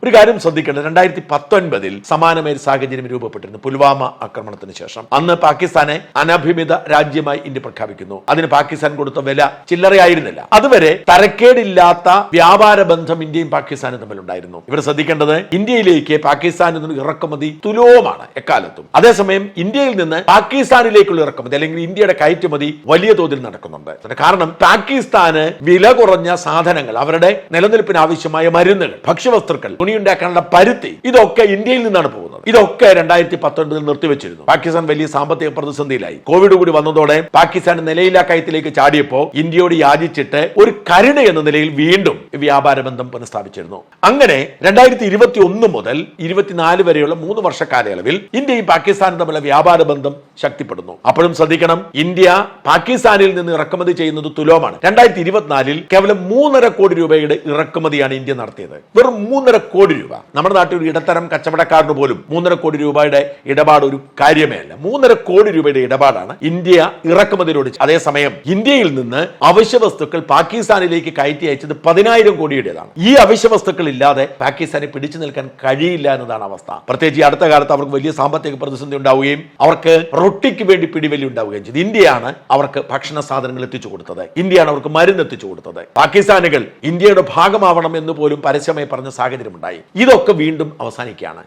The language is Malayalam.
ഒരു കാര്യം ശ്രദ്ധിക്കേണ്ടത് 2019 സമാനമായ ഒരു സാഹചര്യം രൂപപ്പെട്ടിരുന്നു. പുൽവാമ ആക്രമണത്തിന് ശേഷം അന്ന് പാകിസ്ഥാനെ അനഭിമിത രാജ്യമായി ഇന്ത്യ പ്രഖ്യാപിക്കുന്നു. അതിന് പാകിസ്ഥാൻ കൊടുത്ത വില ചില്ലറയായിരുന്നില്ല. അതുവരെ തരക്കേടില്ലാത്ത വ്യാപാര ബന്ധം ഇന്ത്യയും പാകിസ്ഥാനും തമ്മിലുണ്ടായിരുന്നു. ഇവർ ശ്രദ്ധിക്കേണ്ടത് ഇന്ത്യയിലേക്ക് പാകിസ്ഥാനിൽ നിന്ന് ഇറക്കുമതി തുലോമാണ് എക്കാലത്തും. അതേസമയം ഇന്ത്യയിൽ നിന്ന് പാകിസ്ഥാനിലേക്കുള്ള ഇറക്കുമതി അല്ലെങ്കിൽ ഇന്ത്യയുടെ കയറ്റുമതി വലിയ തോതിൽ നടക്കുന്നുണ്ട്. കാരണം പാകിസ്ഥാന് വില കുറഞ്ഞ സാധനങ്ങൾ, അവരുടെ നിലനിൽപ്പിന് ആവശ്യമായ മരുന്നുകൾ, ഭക്ഷ്യവസ്തുക്കൾ, തുണിയുണ്ടാക്കാനുള്ള പരുത്തി, ഇതൊക്കെ ഇന്ത്യയിൽ നിന്നാണ് പോകുന്നത്. ഇതൊക്കെ 2019 നിർത്തിവെച്ചിരുന്നു. പാകിസ്ഥാൻ വലിയ സാമ്പത്തിക പ്രതിസന്ധിയിലായി. കോവിഡ് കൂടി വന്നതോടെ പാകിസ്ഥാൻ നിലയില്ലാ കയത്തിലേക്ക് ചാടിയപ്പോൾ ഇന്ത്യയോട് യാചിച്ചിട്ട് ഒരു കരുണ എന്ന നിലയിൽ വീണ്ടും വ്യാപാര ബന്ധം പുനഃസ്ഥാപിച്ചിരുന്നു. അങ്ങനെ 2021 മുതൽ 24 വരെയുള്ള 3 വർഷ കാലയളവിൽ ഇന്ത്യയും പാകിസ്ഥാനും തമ്മിലുള്ള വ്യാപാര ബന്ധം ശക്തിപ്പെടുന്നു. അപ്പോഴും ശ്രദ്ധിക്കണം, ഇന്ത്യ പാകിസ്ഥാനിൽ നിന്ന് ഇറക്കുമതി ചെയ്യുന്നത് തുലോമാണ്. 2024 കേവലം 3.5 കോടി രൂപയുടെ ഇറക്കുമതിയാണ് ഇന്ത്യ നടത്തിയത്. വെറും 3.5 കോടി രൂപ. നമ്മുടെ നാട്ടിൽ ഒരു ഇടത്തരം കച്ചവടക്കാരന് പോലും 3.5 കോടി രൂപയുടെ ഇടപാട് ഒരു കാര്യമേ അല്ല. 3.5 കോടി രൂപയുടെ ഇടപാടാണ് ഇന്ത്യ ഇറക്കുമതിയിലൂടെ. അതേസമയം ഇന്ത്യയിൽ നിന്ന് അവശ്യ വസ്തുക്കൾ പാകിസ്ഥാനിലേക്ക് കയറ്റി അയച്ചത് 10,000 കോടിയുടേതാണ്. ഈ അവശ്യ വസ്തുക്കൾ ഇല്ലാതെ പാകിസ്ഥാനെ പിടിച്ചു നിൽക്കാൻ കഴിയില്ല എന്നതാണ് അവസ്ഥ. പ്രത്യേകിച്ച് ഈ അടുത്ത കാലത്ത് അവർക്ക് വലിയ സാമ്പത്തിക പ്രതിസന്ധി ഉണ്ടാവുകയും അവർക്ക് റൊട്ടിക്ക് വേണ്ടി പിടിവലി ഉണ്ടാവുകയും ചെയ്തു. ഇന്ത്യയാണ് അവർക്ക് ഭക്ഷണ സാധനങ്ങൾ എത്തിച്ചു കൊടുത്തത്. ഇന്ത്യയാണ് അവർക്ക് മരുന്ന് എത്തിച്ചു കൊടുത്തത്. പാകിസ്ഥാനികൾ ഇന്ത്യയുടെ ഭാഗമാവണം എന്ന് പോലും പരസ്യമായി പറഞ്ഞ സാഹചര്യമുണ്ടായി. ഇതൊക്കെ വീണ്ടും അവസാനിക്കുകയാണ്.